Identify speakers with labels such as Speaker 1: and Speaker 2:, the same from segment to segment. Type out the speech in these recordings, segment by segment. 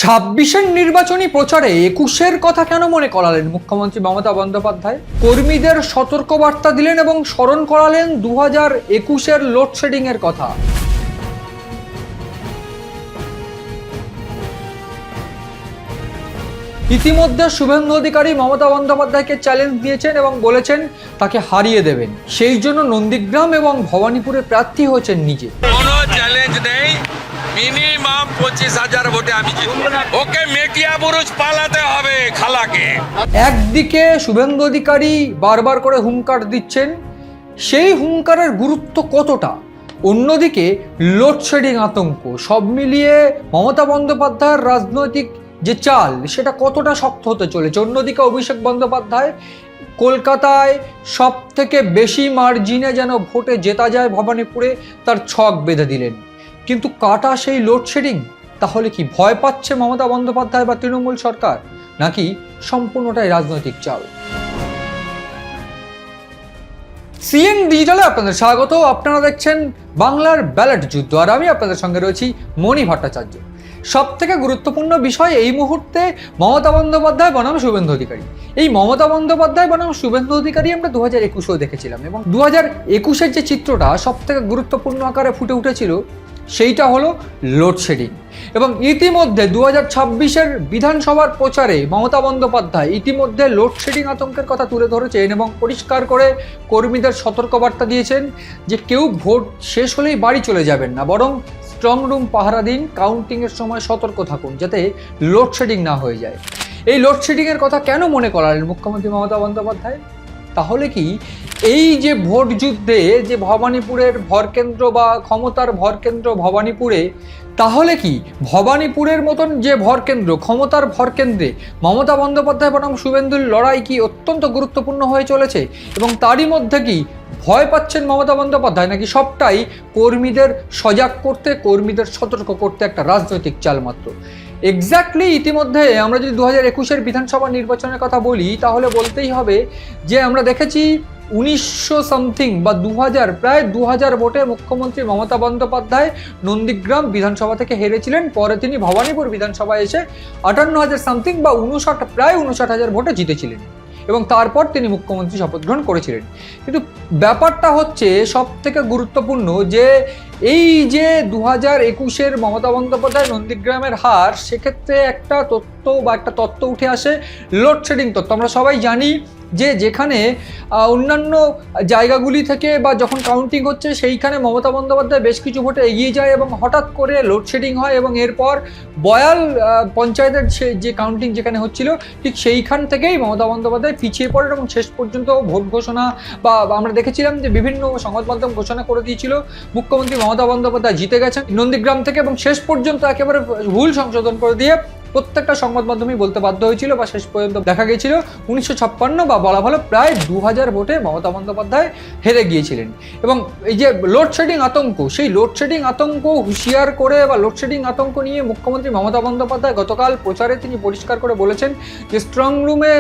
Speaker 1: ছাব্বিশের নির্বাচনী প্রচারে ২১-এর কথা কেন মনে করালেন মুখ্যমন্ত্রী মমতা বন্দ্যোপাধ্যায়? কর্মীদের সতর্কবার্তা দিলেন এবং স্মরণ করালেন ২০২১-এর লোডশেডিং এর কথা। ইতিমধ্যে শুভেন্দু অধিকারী মমতা বন্দ্যোপাধ্যায়কে চ্যালেঞ্জ দিয়েছেন এবং বলেছেন তাকে হারিয়ে দেবেন। সেই জন্য নন্দীগ্রাম এবং ভবানীপুরে প্রার্থী হয়েছেন নিজে।
Speaker 2: কোনো চ্যালেঞ্জ নেই, মিনিমাম ২৫,০০০ ভোটে আমি জিতবো। ওকে মেটিয়া বুরুজ পালাতে হবে খালাকে।
Speaker 1: একদিকে শুভেন্দু অধিকারী বারবার করে হুঙ্কার দিচ্ছেন, সেই হুঙ্কারের গুরুত্ব কতটা? অন্যদিকে লোডশেডিং আতঙ্ক, সব মিলিয়ে মমতা বন্দ্যোপাধ্যায়ের রাজনৈতিক যে চাল সেটা কতটা শক্ত হতে চলেছে। অন্যদিকে অভিষেক বন্দ্যোপাধ্যায় কলকাতায় সব থেকে বেশি মার্জিনে যেন ভোটে জেতা যায় ভবানীপুরে তার ছক বেঁধে দিলেন। কিন্তু কাটা সেই লোডশেডিং, তাহলে কি ভয় পাচ্ছে মমতা বন্দ্যোপাধ্যায় বা তৃণমূল সরকার, নাকি সম্পূর্ণটাই রাজনৈতিক চাল? সিএন ডিজিটালে আপনাদের স্বাগত। আপনারা দেখছেন বাংলার ব্যালট যুদ্ধ, আর আমি আপনাদের সঙ্গে রয়েছি মণি ভট্টাচার্য। সব থেকে গুরুত্বপূর্ণ বিষয় এই মুহূর্তে মমতা বন্দ্যোপাধ্যায় বনাম শুভেন্দু অধিকারী। এই মমতা বন্দ্যোপাধ্যায় বনাম শুভেন্দু অধিকারী আমরা ২০২১-এও দেখেছিলাম, এবং ২০২১-এর যে চিত্রটা সব থেকে গুরুত্বপূর্ণ আকারে ফুটে উঠেছিল সেইটা হলো লোডশেডিং। এবং ইতিমধ্যে ২০২৬-এর বিধানসভার প্রচারে মমতা বন্দ্যোপাধ্যায় ইতিমধ্যে লোডশেডিং আতঙ্কের কথা তুলে ধরেছেন এবং পরিষ্কার করে কর্মীদের সতর্কবার্তা দিয়েছেন যে কেউ ভোট শেষ হলেই বাড়ি চলে যাবেন না, বরং স্ট্রং রুম পাহারা দিন, কাউন্টিংয়ের সময় সতর্ক থাকুন যাতে লোডশেডিং না হয়ে যায়। এই লোডশেডিংয়ের কথা কেন মনে করালেন মুখ্যমন্ত্রী মমতা বন্দ্যোপাধ্যায়? তাহলে কি এই যে ভোট যুদ্ধে যে ভবানীপুরের ভরকেন্দ্র বা ক্ষমতার ভরকেন্দ্র ভবানীপুরে, তাহলে কি ভবানীপুরের মতন যে ভরকেন্দ্র, ক্ষমতার ভরকেন্দ্রে মমতা বন্দ্যোপাধ্যায় বনাম শুভেন্দুর লড়াই কি অত্যন্ত গুরুত্বপূর্ণ হয়ে চলেছে? এবং তারই মধ্যে কি ভয় পাচ্ছেন মমতা বন্দ্যোপাধ্যায়, নাকি সবটাই কর্মীদের সজাগ করতে, কর্মীদের সতর্ক করতে একটা রাজনৈতিক চাল মাত্র? এক্স্যাক্টলি ইতিমধ্যে আমরা যদি ২০২১-এর বিধানসভা নির্বাচনের কথা বলি, তাহলে বলতেই হবে যে আমরা দেখেছি ১৯০০ সামথিং বা ২০০০, প্রায় ২০০০ ভোটে মুখ্যমন্ত্রী মমতা বন্দ্যোপাধ্যায় নন্দীগ্রাম বিধানসভা থেকে হেরেছিলেন। পরে তিনি ভবানীপুর বিধানসভায় এসে ৫৮,০০০ সামথিং বা প্রায় ৫৯,০০০ ভোটে জিতেছিলেন এবং তারপর তিনি মুখ্যমন্ত্রী শপথ গ্রহণ করেছিলেন। কিন্তু ব্যাপারটা হচ্ছে সব থেকে গুরুত্বপূর্ণ যে এই যে ২০২১-এর মমতা বন্দ্যোপাধ্যায় নন্দীগ্রামের হার, সেক্ষেত্রে একটা তত্ত্ব উঠে আসে, লোডশেডিং তত্ত্ব। আমরা সবাই জানি যে যেখানে অন্যান্য জায়গাগুলি থেকে বা যখন কাউন্টিং হচ্ছে সেইখানে মমতা বন্দ্যোপাধ্যায় বেশ কিছু ভোটে এগিয়ে যায় এবং হঠাৎ করে লোডশেডিং হয় এবং এরপর বয়াল পঞ্চায়েতের যে কাউন্টিং যেখানে হচ্ছিল ঠিক সেইখান থেকেই মমতা বন্দ্যোপাধ্যায় পিছিয়ে পড়েন এবং শেষ পর্যন্ত ভোট ঘোষণা বা আমরা দেখেছিলাম যে বিভিন্ন সংবাদ মাধ্যম ঘোষণা করে দিয়েছিল মুখ্যমন্ত্রী মমতা বন্দ্যোপাধ্যায় জিতে গেছেন নন্দীগ্রাম থেকে, এবং শেষ পর্যন্ত একেবারে ভুল সংশোধন করে দিয়ে প্রত্যেকটা সংবাদ মাধ্যমেই বলতে বাধ্য হয়েছিল বা শেষ পর্যন্ত দেখা গিয়েছিল ১৯৫৬ বা বলা ভালো প্রায় ২০০০ ভোটে মমতা বন্দ্যোপাধ্যায় হেরে গিয়েছিলেন। এবং এই যে লোডশেডিং আতঙ্ক, সেই লোডশেডিং আতঙ্ক হুঁশিয়ার করে বা লোডশেডিং আতঙ্ক নিয়ে মুখ্যমন্ত্রী মমতা বন্দ্যোপাধ্যায় গতকাল প্রচারে তিনি পরিষ্কার করে বলেছেন যে স্ট্রং রুমে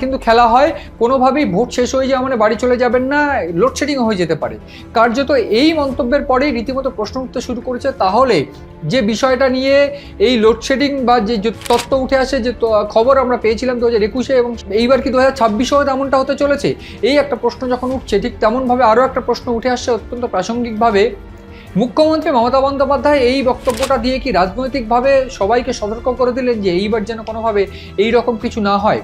Speaker 1: কিন্তু খেলা হয়, কোনোভাবেই ভোট শেষ হয়ে যাওয়া মানে বাড়ি চলে যাবেন না, লোডশেডিংও হয়ে যেতে পারে। কার্যত এই মন্তব্যের পরেই রীতিমতো প্রশ্ন উঠতে শুরু করেছে, তাহলে যে বিষয়টা নিয়ে এই লোডশেডিং বা যে তত্ত্ব উঠে আসে, যে খবর আমরা পেয়েছিলাম ২০২১-এ এবং এইবার কি ২০২৬-এও তেমনটা হতে চলেছে? এই একটা প্রশ্ন যখন উঠছে, ঠিক তেমনভাবে আরও একটা প্রশ্ন উঠে আসছে অত্যন্ত প্রাসঙ্গিকভাবে। মুখ্যমন্ত্রী মমতা বন্দ্যোপাধ্যায় এই বক্তব্যটা দিয়ে কি রাজনৈতিকভাবে সবাইকে সতর্ক করে দিলেন যে এইবার যেন কোনোভাবে এই রকম কিছু না হয়,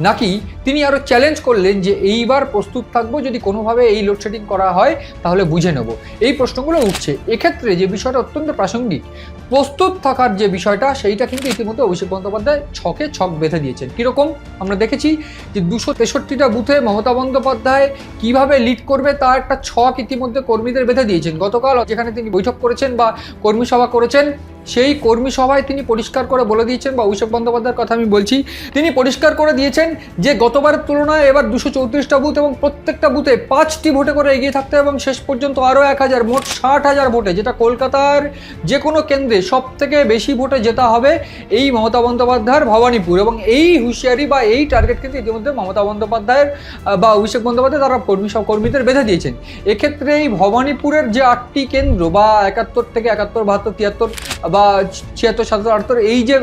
Speaker 1: নাকি তিনি আরও চ্যালেঞ্জ করলেন যে এইবার প্রস্তুত থাকবো, যদি কোনোভাবে এই লোডশেডিং করা হয় তাহলে বুঝে নেব? এই প্রশ্নগুলো উঠছে। এক্ষেত্রে যে বিষয়টা অত্যন্ত প্রাসঙ্গিক, প্রস্তুত থাকার যে বিষয়টা, সেইটা কিন্তু ইতিমধ্যে অভিষেক বন্দ্যোপাধ্যায় ছক বেঁধে দিয়েছেন। কীরকম? আমরা দেখেছি যে ২৬৩টা বুথে মমতা বন্দ্যোপাধ্যায় কীভাবে লিড করবে তার একটা ছক ইতিমধ্যে কর্মীদের বেঁধে দিয়েছেন। গতকাল যেখানে তিনি বৈঠক করেছেন বা কর্মী সভা করেছেন, সেই কর্মী সভায় তিনি পরিষ্কার করে বলে দিয়েছেন, বা অভিষেক বন্দ্যোপাধ্যায়ের কথা আমি বলছি, তিনি পরিষ্কার করে দিয়েছেন যে গতবারের তুলনায় এবার ২৩৪টা বুথ এবং প্রত্যেকটা বুথে ৫টি ভোটে করে এগিয়ে থাকতে এবং শেষ পর্যন্ত আরও ১,০০০, মোট ৬০,০০০ ভোটে, যেটা কলকাতার যে কোনো কেন্দ্রে সব থেকে বেশি ভোটে জেতা হবে এই মমতা বন্দ্যোপাধ্যায়ের ভবানীপুর। এবং এই হুঁশিয়ারি বা এই টার্গেট কিন্তু ইতিমধ্যে মমতা বন্দ্যোপাধ্যায়ের বা অভিষেক বন্দ্যোপাধ্যায় তারা কর্মীদের বেঁধে দিয়েছেন। এক্ষেত্রে এই ভবানীপুরের যে ৮টি কেন্দ্র বা ৭১ থেকে ৭১, ৭২, ৭৩ বা 76, 77, 78 এই যে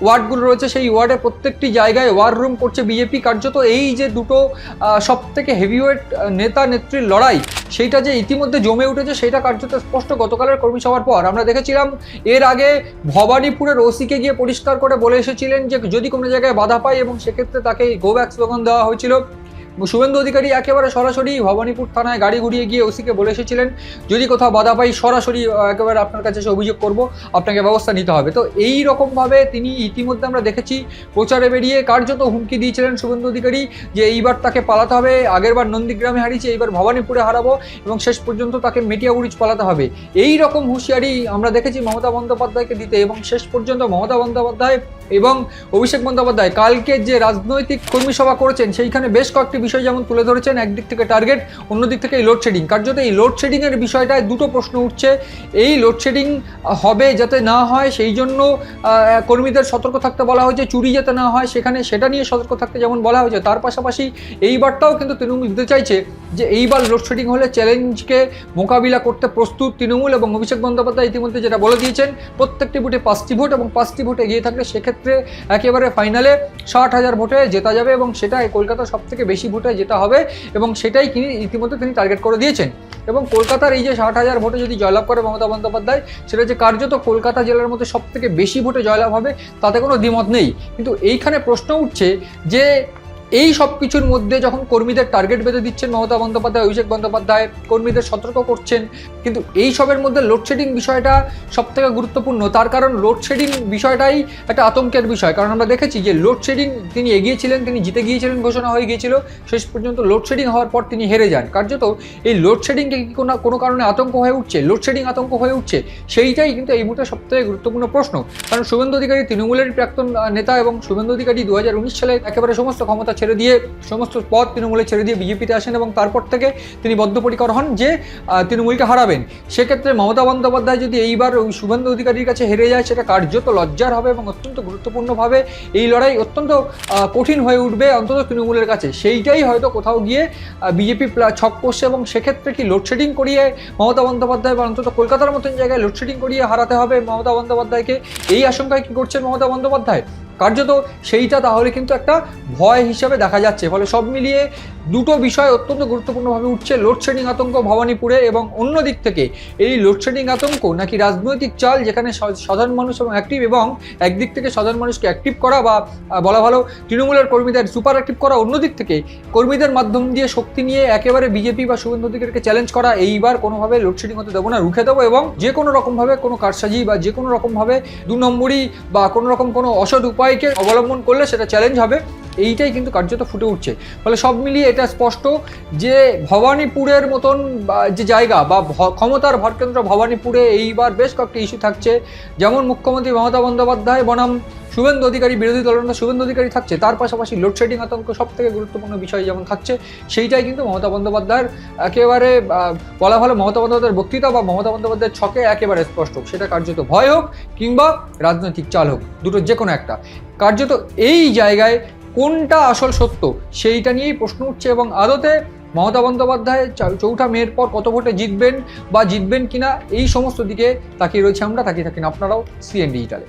Speaker 1: ওয়ার্ডগুলো রয়েছে সেই ওয়ার্ডে প্রত্যেকটি জায়গায় ওয়ার রুম করছে বিজেপি। কার্যত এই যে দুটো সব থেকে হেভিওয়েট নেতা নেত্রীর লড়াই, সেইটা যে ইতিমধ্যে জমে উঠেছে সেটা কার্যত স্পষ্ট গতকালের কর্মী সভার পর। আমরা দেখেছিলাম এর আগে ভবানীপুরের ওসিকে গিয়ে পরিষ্কার করে বলে এসেছিলেন যে যদি কোনো জায়গায় বাধা পায় এবং সেক্ষেত্রে তাকে গো ব্যাক স্লোগান দেওয়া হয়েছিল। শুভেন্দু অধিকারী একেবারে সরাসরি ভবানীপুর থানায় গাড়ি ঘুরিয়ে গিয়ে ওসিকে বলে এসেছিলেন যদি কোথাও বাধা পাই সরাসরি একেবারে আপনার কাছে এসে অভিযোগ করব, আপনাকে ব্যবস্থা নিতে হবে। তো এই রকমভাবে তিনি ইতিমধ্যে আমরা দেখেছি প্রচারে বেরিয়ে কার্যত হুমকি দিয়েছিলেন শুভেন্দু অধিকারী যে এইবার তাকে পালাতে হবে, আগেরবার নন্দীগ্রামে হারিয়েছে, এইবার ভবানীপুরে হারাবো এবং শেষ পর্যন্ত তাকে মেটিয়াবুরুজ পালাতে হবে। এই রকম হুঁশিয়ারি আমরা দেখেছি মমতা বন্দ্যোপাধ্যায়কে দিতে এবং শেষ পর্যন্ত মমতা বন্দ্যোপাধ্যায় এবং অভিষেক বন্দ্যোপাধ্যায় কালকে যে রাজনৈতিক কর্মী সভা করেছেন সেইখানে বেশ কয়েকটি বিষয় যেমন তুলে ধরেছেন, একদিক থেকে টার্গেট, অন্যদিক থেকে এই লোডশেডিং। কার্যত এই লোডশেডিংয়ের বিষয়টায় দুটো প্রশ্ন উঠছে। এই লোডশেডিং হবে যাতে না হয় সেই জন্য কর্মীদের সতর্ক থাকতে বলা হয়েছে, চুরি যাতে না হয় সেখানে সেটা নিয়ে সতর্ক থাকতে যেমন বলা হয়েছে, তার পাশাপাশি এইবারটাও কিন্তু তৃণমূল দিতে চাইছে যে এইবার লোডশেডিং হলে চ্যালেঞ্জকে মোকাবিলা করতে প্রস্তুত তৃণমূল। এবং অভিষেক বন্দ্যোপাধ্যায় ইতিমধ্যে যেটা বলে দিয়েছেন প্রত্যেকটি বুথে 5টি ভোট এবং 5টি ভোটে এগিয়ে থাকলে সেক্ষেত্রে একেবারে ফাইনালে 60,000 ভোটে জেতা যাবে এবং সেটাই কলকাতা সব থেকে বেশি ভোটে যেটা হবে এবং সেটাই ইতিমধ্যে তিনি টার্গেট করে দিয়েছেন। এবং কলকাতার এই যে 60,000 ভোটে যদি জয়লাভ করে মমতা বন্দ্যোপাধ্যায়, সেটা যে কার্যত কলকাতা জেলার মধ্যে সব থেকে বেশি ভোটে জয়লাভ হবে তাতে কোনো দ্বিমত নেই। কিন্তু এইখানে প্রশ্ন উঠছে যে এই সব কিছুর মধ্যে যখন কর্মীদের টার্গেট বেঁধে দিচ্ছেন মমতা বন্দ্যোপাধ্যায়, অভিষেক বন্দ্যোপাধ্যায় কর্মীদের সতর্ক করছেন, কিন্তু এই সবের মধ্যে লোডশেডিং বিষয়টা সব থেকে গুরুত্বপূর্ণ। তার কারণ লোডশেডিং বিষয়টাই একটা আতঙ্কের বিষয়। কারণ আমরা দেখেছি যে লোডশেডিং তিনি এগিয়েছিলেন, তিনি জিতে গিয়েছিলেন, ঘোষণা হয়ে গিয়েছিল, শেষ পর্যন্ত লোডশেডিং হওয়ার পর তিনি হেরে যান। কার্যত এই লোডশেডিংকে কি কোনো কারণে আতঙ্ক হয়ে উঠছে, লোডশেডিং আতঙ্ক হয়ে উঠছে, সেইটাই কিন্তু এই মুহূর্তে সব থেকে গুরুত্বপূর্ণ প্রশ্ন। কারণ শুভেন্দু অধিকারী তৃণমূলের প্রাক্তন নেতা এবং শুভেন্দু অধিকারী 2019 সালে একেবারে সমস্ত ক্ষমতা ছেড়ে দিয়ে সমস্ত পদ তৃণমূলে ছেড়ে দিয়ে বিজেপিতে আসেন এবং তারপর থেকে তিনি বদ্ধপরিকর হন যে তৃণমূলকে হারাবেন। সেক্ষেত্রে মমতা বন্দ্যোপাধ্যায় যদি এইবার শুভেন্দু অধিকারীর কাছে হেরে যায় সেটা কার্যত লজ্জার হবে এবং অত্যন্ত গুরুত্বপূর্ণভাবে এই লড়াই অত্যন্ত কঠিন হয়ে উঠবে অন্তত তৃণমূলের কাছে। সেইটাই হয়তো কোথাও গিয়ে বিজেপি ছক কষছে এবং সেক্ষেত্রে কি লোডশেডিং করিয়ে মমতা বন্দ্যোপাধ্যায় বা অন্তত কলকাতার মতন জায়গায় লোডশেডিং করিয়ে হারাতে হবে মমতা বন্দ্যোপাধ্যায়কে, এই আশঙ্কায় কি করছেন মমতা বন্দ্যোপাধ্যায়? কার্যত সেইটা তাহলে কিন্তু একটা ভয় হিসাবে দেখা যাচ্ছে। ফলে সব মিলিয়ে দুটো বিষয় অত্যন্ত গুরুত্বপূর্ণভাবে উঠছে, লোডশেডিং আতঙ্ক ভবানীপুরে এবং অন্য দিক থেকে এই লোডশেডিং আতঙ্ক নাকি রাজনৈতিক চাল যেখানে সাধারণ মানুষ এবং অ্যাক্টিভ, এবং একদিক থেকে সাধারণ মানুষকে অ্যাক্টিভ করা বা বলা ভালো তৃণমূলের কর্মীদের সুপার অ্যাক্টিভ করা, অন্যদিক থেকে কর্মীদের মাধ্যম দিয়ে শক্তি নিয়ে একেবারে বিজেপি বা শুভেন্দু অধিকারীকে চ্যালেঞ্জ করা। এইবার কোনোভাবে লোডশেডিং হতে দেবো না, রুখে দেবো এবং যে কোনো রকমভাবে কোনো কারসাজি বা যে কোনো রকমভাবে 2 নম্বরই বা কোনো রকম কোনো অসৎ উপায়কে অবলম্বন করলে সেটা চ্যালেঞ্জ হবে, এইটাই কিন্তু কার্যত ফুটে উঠছে। ফলে সব মিলিয়ে এটা স্পষ্ট যে ভবানীপুরের মতন যে জায়গা বা ক্ষমতার ভরকেন্দ্র ভবানীপুরে এইবার বেশ কয়েকটি ইস্যু থাকছে। যেমন মুখ্যমন্ত্রী মমতা বন্দ্যোপাধ্যায় বনাম শুভেন্দু অধিকারী, বিরোধী দলনেতা শুভেন্দু অধিকারী থাকছে, তার পাশাপাশি লোডশেডিং আতঙ্ক সব থেকে গুরুত্বপূর্ণ বিষয় যেমন থাকছে, সেইটাই কিন্তু মমতা বন্দ্যোপাধ্যায়ের একেবারে বলা ভালো মমতা বন্দ্যোপাধ্যায়ের বক্তৃতা বা মমতা বন্দ্যোপাধ্যায়ের ছকে একেবারে স্পষ্ট। সেটা কার্যত ভয় হোক কিংবা রাজনৈতিক চাল হোক, দুটো যে কোনো একটা, কার্যত এই জায়গায় কোনটা আসল সত্য সেইটা নিয়েই প্রশ্ন উঠছে। এবং আদতে মমতা বন্দ্যোপাধ্যায় 4 মের পর কত ভোটে জিতবেন বা জিতবেন কিনা এই সমস্ত দিকে তাকিয়ে রয়েছে আমরা, তাকিয়ে থাকেন আপনারাও সিএন ডিজিটালে।